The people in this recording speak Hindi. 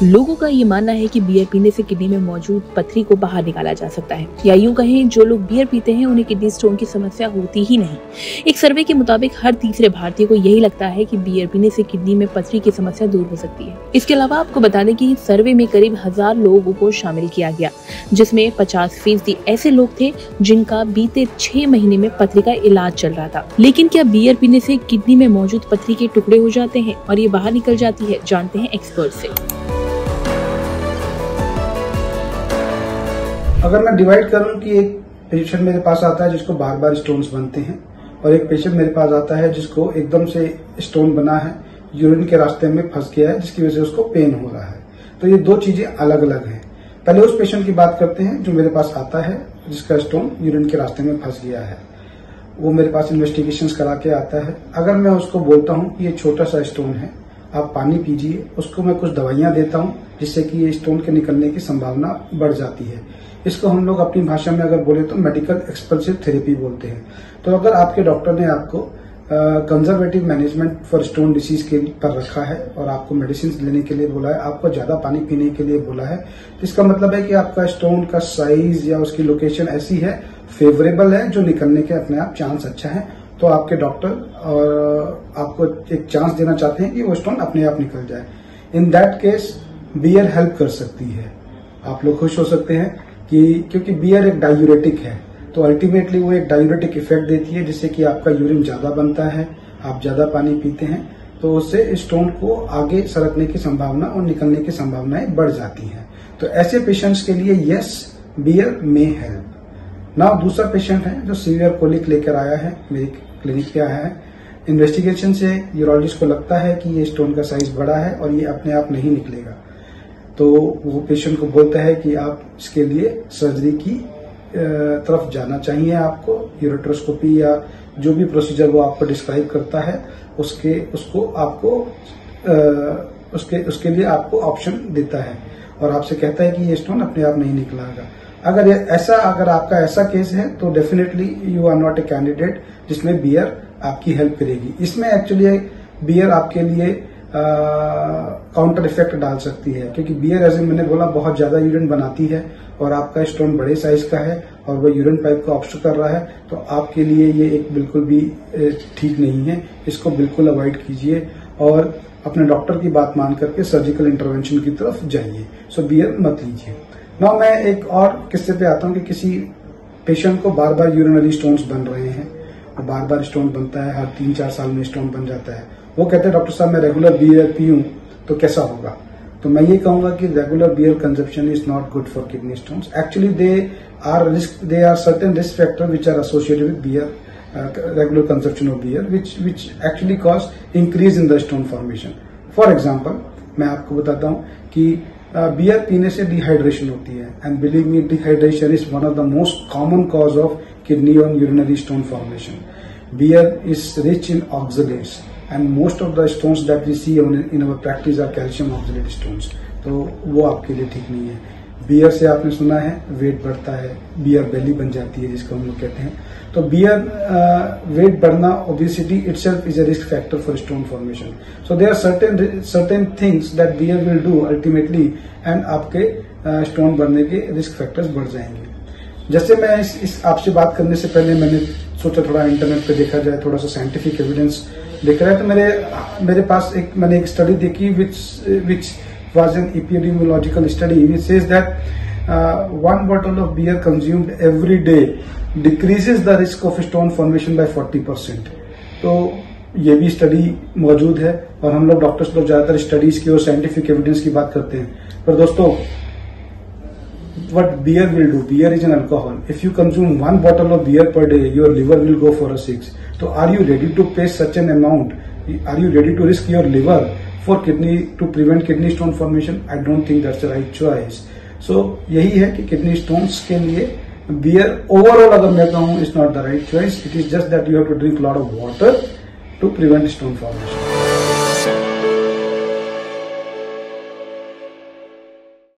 लोगों का ये मानना है कि बियर पीने से किडनी में मौजूद पथरी को बाहर निकाला जा सकता है, या यूं कहें जो लोग बियर पीते हैं उन्हें किडनी स्टोन की समस्या होती ही नहीं। एक सर्वे के मुताबिक हर तीसरे भारतीय को यही लगता है कि बियर पीने से किडनी में पथरी की समस्या दूर हो सकती है। इसके अलावा आपको बता दें कि सर्वे में करीब 1000 लोगों को शामिल किया गया, जिसमें 50% ऐसे लोग थे जिनका बीते 6 महीने में पथरी का इलाज चल रहा था। लेकिन क्या बियर पीने से किडनी में मौजूद पथरी के टुकड़े हो जाते हैं और ये बाहर निकल जाती है? जानते हैं एक्सपर्ट से। अगर मैं डिवाइड करूं कि एक पेशेंट मेरे पास आता है जिसको बार बार स्टोन्स बनते हैं, और एक पेशेंट मेरे पास आता है जिसको एकदम से स्टोन बना है, यूरिन के रास्ते में फंस गया है, जिसकी वजह से उसको पेन हो रहा है, तो ये दो चीजें अलग अलग हैं। पहले उस पेशेंट की बात करते हैं जो मेरे पास आता है जिसका स्टोन यूरिन के रास्ते में फंस गया है। वो मेरे पास इन्वेस्टिगेशंस करा के आता है। अगर मैं उसको बोलता हूं कि ये छोटा सा स्टोन है, आप पानी पीजिए, उसको मैं कुछ दवाइयां देता हूं जिससे कि ये स्टोन के निकलने की संभावना बढ़ जाती है। इसको हम लोग अपनी भाषा में अगर बोले तो मेडिकल एक्सपल्सिव थेरेपी बोलते हैं। तो अगर आपके डॉक्टर ने आपको conservative management for stone disease के पर रखा है और आपको मेडिसिन लेने के लिए बोला है, आपको ज्यादा पानी पीने के लिए बोला है, तो इसका मतलब है कि आपका स्टोन का साइज या उसकी लोकेशन ऐसी है, फेवरेबल है, जो निकलने के अपने आप चांस अच्छा है। तो आपके डॉक्टर और आपको एक चांस देना चाहते हैं कि वो स्टोन अपने आप निकल जाए। In that case beer help कर सकती है। आप लोग खुश हो सकते हैं कि क्योंकि बियर एक डायूरेटिक है, तो अल्टीमेटली वो एक डायूरेटिक इफेक्ट देती है, जिससे कि आपका यूरिन ज्यादा बनता है, आप ज्यादा पानी पीते हैं, तो उससे स्टोन को आगे सरकने की संभावना और निकलने की संभावनाएं बढ़ जाती हैं। तो ऐसे पेशेंट्स के लिए yes, beer may help. Now दूसरा पेशेंट है जो सीवियर कोलिक लेकर आया है, मेरे क्लिनिक पे आया है। इन्वेस्टिगेशन से यूरोलॉजिस्ट को लगता है कि ये स्टोन का साइज बड़ा है और ये अपने आप नहीं निकलेगा, तो वो पेशेंट को बोलता है कि आप इसके लिए सर्जरी की तरफ जाना चाहिए, आपको यूरेट्रोस्कोपी या जो भी प्रोसीजर वो आपको डिस्क्राइब करता है उसके लिए आपको ऑप्शन देता है और आपसे कहता है कि ये स्टोन अपने आप नहीं निकलेगा। अगर आपका ऐसा केस है तो definitely you are not a candidate जिसमें बियर आपकी हेल्प करेगी। इसमें एक्चुअली बियर आपके लिए काउंटर इफेक्ट डाल सकती है, क्योंकि बियर एज मैंने बोला बहुत ज्यादा यूरिन बनाती है और आपका स्टोन बड़े साइज का है और वो यूरिन पाइप को ऑब्स्ट्रक्ट कर रहा है, तो आपके लिए ये एक बिल्कुल भी ठीक नहीं है। इसको बिल्कुल अवॉइड कीजिए और अपने डॉक्टर की बात मान करके सर्जिकल इंटरवेंशन की तरफ जाइए। सो बियर मत लीजिए। नाउ मैं एक और किस्से पे आता हूँ कि किसी पेशेंट को बार बार यूरिनरी स्टोन्स बन रहे हैं, और बार बार स्टोन बनता है, हर 3-4 साल में स्टोन बन जाता है। वो कहते हैं डॉक्टर साहब मैं रेगुलर बियर पीऊं तो कैसा होगा? तो मैं ये कहूंगा कि regular beer consumption is not good for kidney stones. Actually they are certain risk factor which are associated with beer, regular consumption of beer which actually cause increase in the stone formation. For example, मैं आपको बताता हूँ कि बियर पीने से डिहाइड्रेशन होती है, and believe me dehydration is one of the most common cause of kidney और urinary stone formation. Beer is rich in oxalates and most of the stones that we see in our practice are calcium oxalate stones, तो वो आपके लिए ठीक नहीं है. बियर से आपने सुना है वेट बढ़ता है, बियर बेली बन जाती है जिसको हम लोग कहते हैं. तो बियर वेट बढ़ना, obesity itself is a risk factor for stone formation. So there are certain things that beer will do ultimately, and आपके स्टोन बढ़ने के रिस्क फैक्टर्स बढ़ जाएंगे. जैसे मैं इस आपसे बात करने से पहले मैंने सोचा थोड़ा इंटरनेट पे देखा जाए, थोड़ा सा साइंटिफिक एविडेंस देखा जाए. तो मेरे पास मैंने एक स्टडी देखी विच was an epidemiological study which says that 1 bottle of beer consumed every day decreases the risk of stone formation by 40%. तो ये भी स्टडी मौजूद है, और हम लोग डॉक्टर्स लोग ज्यादातर स्टडीज की और साइंटिफिक एविडेंस की बात करते हैं. पर दोस्तों, what beer will do, beer is an alcohol. If you consume 1 bottle of beer per day, your liver will go for a 6. So are you ready to pay such an amount? Are you ready to risk your liver for kidney to prevent kidney stone formation? I don't think that's the right choice. So यही है कि kidney stones के लिए beer overall अगर मैं कहूँ is not the right choice. It is just that you have to drink a lot of water to prevent stone formation.